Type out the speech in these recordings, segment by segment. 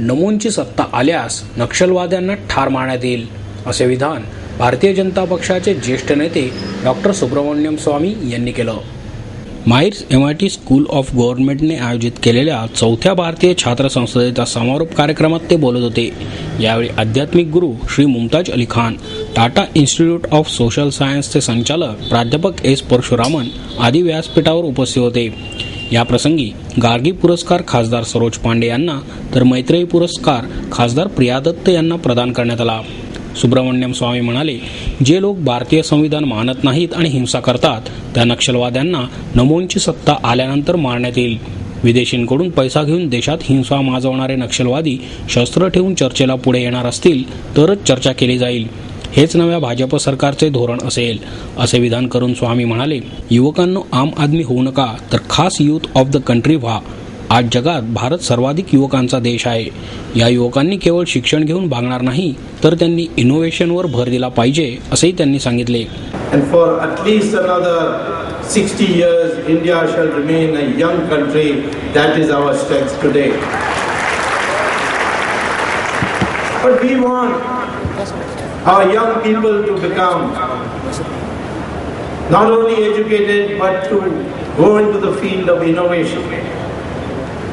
नमोंची सत्ता आल्यास नक्षलवाद्यांना ठार मारण्यात येईल, असे विधान भारतीय जनता पक्षाचे ज्येष्ठ नेते डॉक्टर सुब्रमण्यम स्वामी यांनी केलं. माईर्स MIT स्कूल ऑफ गव्हर्नमेंटने आयोजित केलेल्या 4थ्या भारतीय छात्र संसदेचा समारोप कार्यक्रमात ते बोलत होते. यावेळी आध्यात्मिक गुरु Shri Mumtaz Ali Khan, Tata institute of social सायन्सचे संचालक प्राध्यापक S. परशुरामन आदी व्यासपीठावर उपस्थित होते. या प्रसंगी गार्गी पुरस्कार खासदार सरोज पांडे यांना तर मैत्रेयी पुरस्कार खासदार प्रिया दत्त यांना प्रदान करण्यात आला. सुब्रमण्यम स्वामी म्हणाले, जे लोक भारतीय संविधान मानत नाहीत आणि हिंसा करतात त्या नक्षलवाद्यांना नमोंची सत्ता आल्यानंतर मारण्यात येईल. विदेशींकडून पैसा घेऊन देशात हिंसा माजवणारे नक्षलवादी शस्त्र ठेवून चर्चेला पुढे येणार असतील तरच चर्चा केली जाईल. हेच नव्या भाजप सरकारचे धोरण असेल, असे विधान करून स्वामी म्हणाले, युवकांनो, आम आदमी होऊ नका तर खास यूथ ऑफ द कंट्री व्हा. आज जगात भारत सर्वाधिक युवकांचा देश आहे. या युवकांनी केवळ शिक्षण घेऊन भागणार नाही तर त्यांनी इनोव्हेशनवर भर दिला पाहिजे, असेही त्यांनी सांगितले. And for at least another 60 years, India shall remain a young country. That is our strength today. But we want our young people to become not only educated but to go into the field of innovation.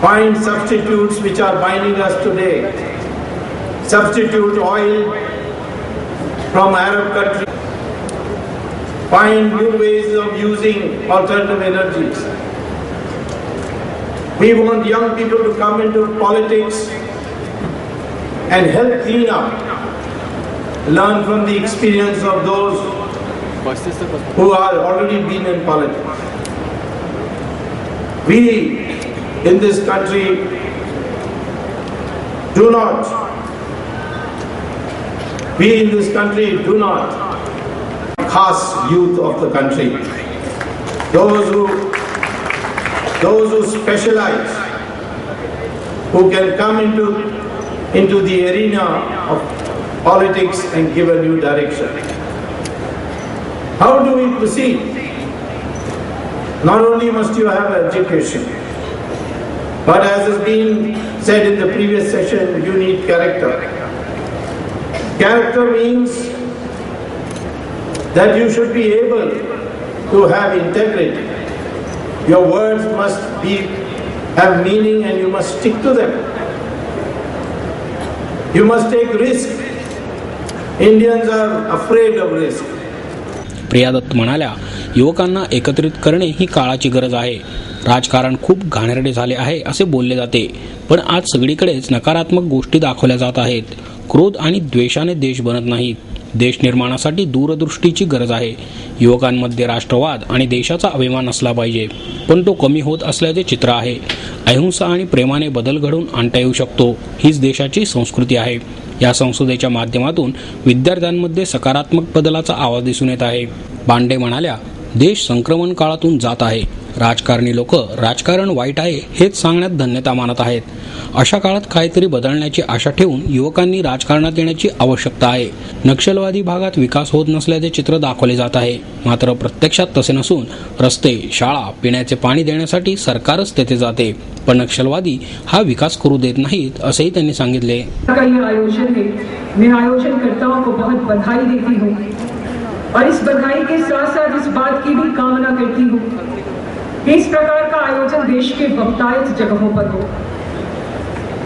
Find substitutes which are binding us today. Substitute oil from Arab countries. Find new ways of using alternative energies. We want young people to come into politics and help clean up. Learn from the experience of those who are already been in politics. We in this country do not khas youth of the country, those who specialize, who can come into the arena of politics and give a new direction. How do we proceed? Not only must you have education, but as has been said in the previous session, you need character. Character means that you should be able to have integrity. Your words must have meaning and you must stick to them. You must take risk. Indians are afraid of risk. Priya Dutt म्हणाल्या, युवकांना एकत्रित करणे ही काळाची गरज आहे. राजकारण खूप घाणेरडे झाले आहे असे बोलले जाते, पण आज सगळीकडेच नकारात्मक गोष्टी दाखवल्या जात आहेत. क्रोध आणि द्वेषाने देश बनत नाहीत. देश निर्माणासाठी दूरदृष्टीची गरज आहे. युवकांमध्ये राष्ट्रवाद आणि देशाचा अभिमान असला पाहिजे, पण तो कमी होत असल्याचे चित्र आहे. अहिंसा आणि प्रेमाने बदल घडवून आणता येऊ शकतो. हीच देशाची संस्कृती आहे. या संसदेच्या माध्यमातून विद्यार्थ्यांमध्ये सकारात्मक बदलाचा आवाज दिसून येत आहे. पांडे म्हणाल्या, देश संक्रमण काळातून जात आहे. राजकारणी लोक राजकारण वाईट आहे हेच सांगण्यात धन्यता मानत आहेत. अशा काळात काहीतरी बदलण्याची आशा ठेवून युवकांनी राजकारणात येण्याची आवश्यकता आहे. नक्षलवादी भागात विकास होत नसल्याचे चित्र दाखवले जात आहे, मात्र प्रत्यक्षात तसे नसून रस्ते, शाळा, पिण्याचे पाणी देण्यासाठी सरकारच तेथे जाते, पण नक्षलवादी हा विकास करू देत नाहीत, असेही त्यांनी सांगितले. मैं आयोजनकर्ताओं को बहुत बधाई देती हूँ और इस बधाई के साथ साथ इस बात की भी कामना करती हूँ कि इस प्रकार का आयोजन देश के बहुतायत जगहों पर हो.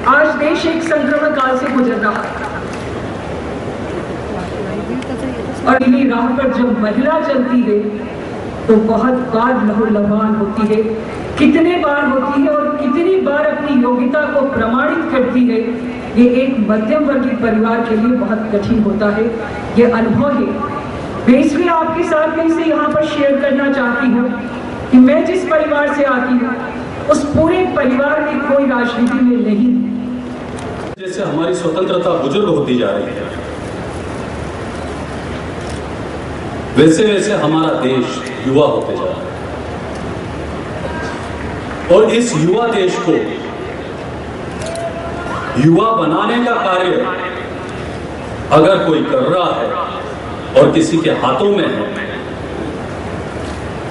आज देश एक संक्रमण काल से गुजर रहा है और इन्हीं राह पर जब महिला चलती है तो बहुत बार लहूलुहान होती है. कितने बार होती है और कितनी बार अपनी योग्यता को प्रमाणित करती है, ये एक मध्यम वर्गीय परिवार के लिए बहुत कठिन होता है. ये अनुभव है. मैं इसलिए आपके साथ में इसे यहाँ पर शेयर करना चाहती हूँ कि मैं जिस परिवार से आती हूँ उस पूरे परिवार में कोई राजनीति में नहीं. जैसे हमारी स्वतंत्रता बुजुर्ग होती जा रही है, वैसे वैसे हमारा देश युवा होते जा रहा है और इस युवा देश को युवा बनाने का कार्य अगर कोई कर रहा है और किसी के हाथों में है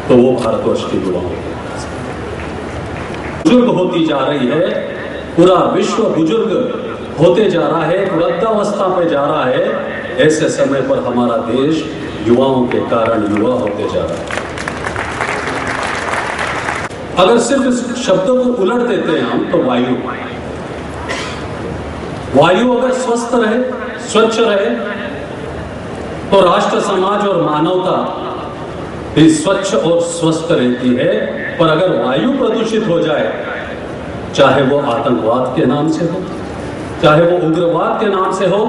तो वो भारतवर्ष के युवा बुजुर्ग होती जा रही है. पूरा विश्व बुजुर्ग होते जा रहा है, वृद्धावस्था पे जा रहा है, ऐसे समय पर हमारा देश युवाओं के कारण युवा होते जा रहा है। अगर सिर्फ इस शब्द को उलट देते हैं हम तो वायु अगर स्वस्थ रहे, स्वच्छ रहे, तो राष्ट्र, समाज और मानवता भी स्वच्छ और स्वस्थ रहती है। पर अगर वायु प्रदूषित हो जाए, चाहे वो आतंकवाद के नाम से हो, चाहे वो उग्रवाद के नाम से हो,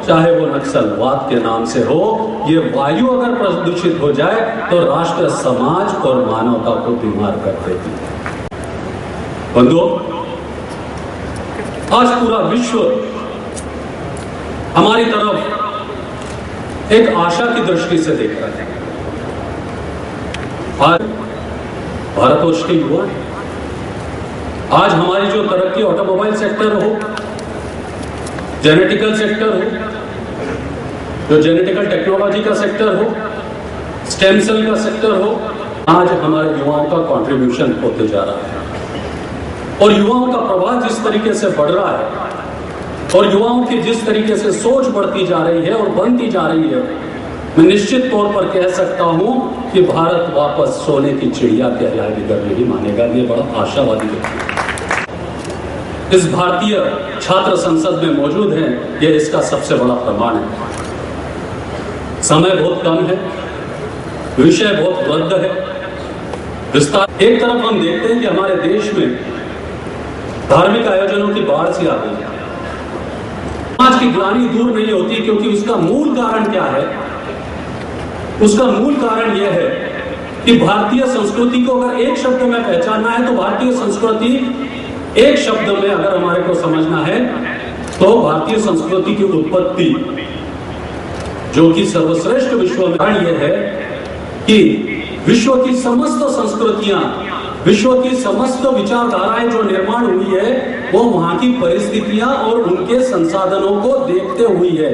चाहे वो नक्सलवाद के नाम से हो, ये वायु अगर प्रदूषित हो जाए तो राष्ट्र, समाज और मानवता को बीमार कर देती है। बंधुओं, आज पूरा विश्व हमारी तरफ एक आशा की दृष्टि से देख रहा है। आज भारतवर्ष के युवा, आज हमारी जो तरक्की ऑटोमोबाइल सेक्टर हो, जेनेटिकल सेक्टर हो, जो जेनेटिकल टेक्नोलॉजी का सेक्टर हो, स्टेम सेल का सेक्टर हो, आज हमारे युवाओं का कंट्रीब्यूशन होते जा रहा है। और युवाओं का प्रभाव जिस तरीके से बढ़ रहा है और युवाओं की जिस तरीके से सोच बढ़ती जा रही है और बनती जा रही है, मैं निश्चित तौर पर कह सकता हूं कि भारत वापस सोने की चिड़िया कहलाए बिगर नहीं मानेगा। ये बड़ा आशावादी है। इस भारतीय छात्र संसद में मौजूद हैं, यह इसका सबसे बड़ा प्रमाण है। समय बहुत कम है, विषय बहुत वृद्ध है, विस्तार। एक तरफ हम देखते हैं कि हमारे देश में धार्मिक आयोजनों की बाढ़ सी आ गई है। आज की ग्लानि दूर नहीं होती, क्योंकि उसका मूल कारण क्या है? उसका मूल कारण यह है कि भारतीय संस्कृति को अगर एक शब्द में पहचानना है तो भारतीय संस्कृति, एक शब्द में अगर हमारे को समझना है तो भारतीय संस्कृति की उत्पत्ति, जो कि सर्वश्रेष्ठ विश्व में, यह है कि विश्व की समस्त संस्कृतियां, विश्व की समस्त विचारधाराएं जो निर्माण हुई है, वो वहां की परिस्थितियां और उनके संसाधनों को देखते हुई है।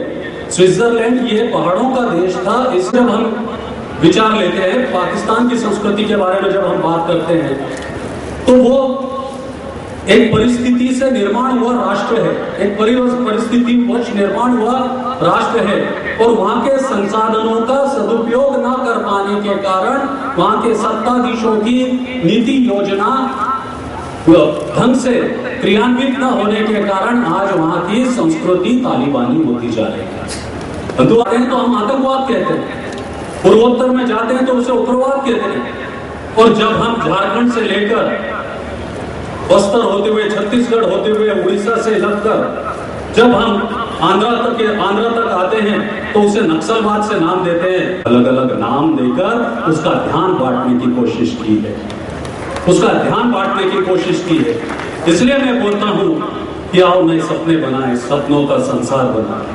स्विट्जरलैंड ये पहाड़ों का देश था। इसमें हम विचार लेते हैं पाकिस्तान की संस्कृति के बारे में जब हम बात करते हैं, तो वो एक परिस्थिति से निर्माण हुआ राष्ट्र है, एक परिस्थिति वश निर्माण हुआ राष्ट्र है। और वहां के संसाधनों का सदुपयोग न कर पाने के कारण, वहां के सत्ताधीशों की नीति योजना ढंग से क्रियान्वित न होने के कारण आज वहां की संस्कृति तालिबानी होती जा रही है। हिंदू आते हैं तो हम आतंकवाद कहते हैं, पूर्वोत्तर में जाते हैं तो उसे उग्रवाद कहते हैं। और जब हम झारखंड से लेकर बस्तर होते हुए, छत्तीसगढ़ होते हुए, उड़ीसा से लगकर जब हम आंध्र तक आते हैं तो उसे नक्सलवाद से नाम देते हैं। अलग अलग नाम देकर उसका ध्यान बांटने की कोशिश की है, उसका ध्यान बांटने की कोशिश की है। इसलिए मैं बोलता हूं कि आओ नए सपने बनाएं, सपनों का संसार बनाएं।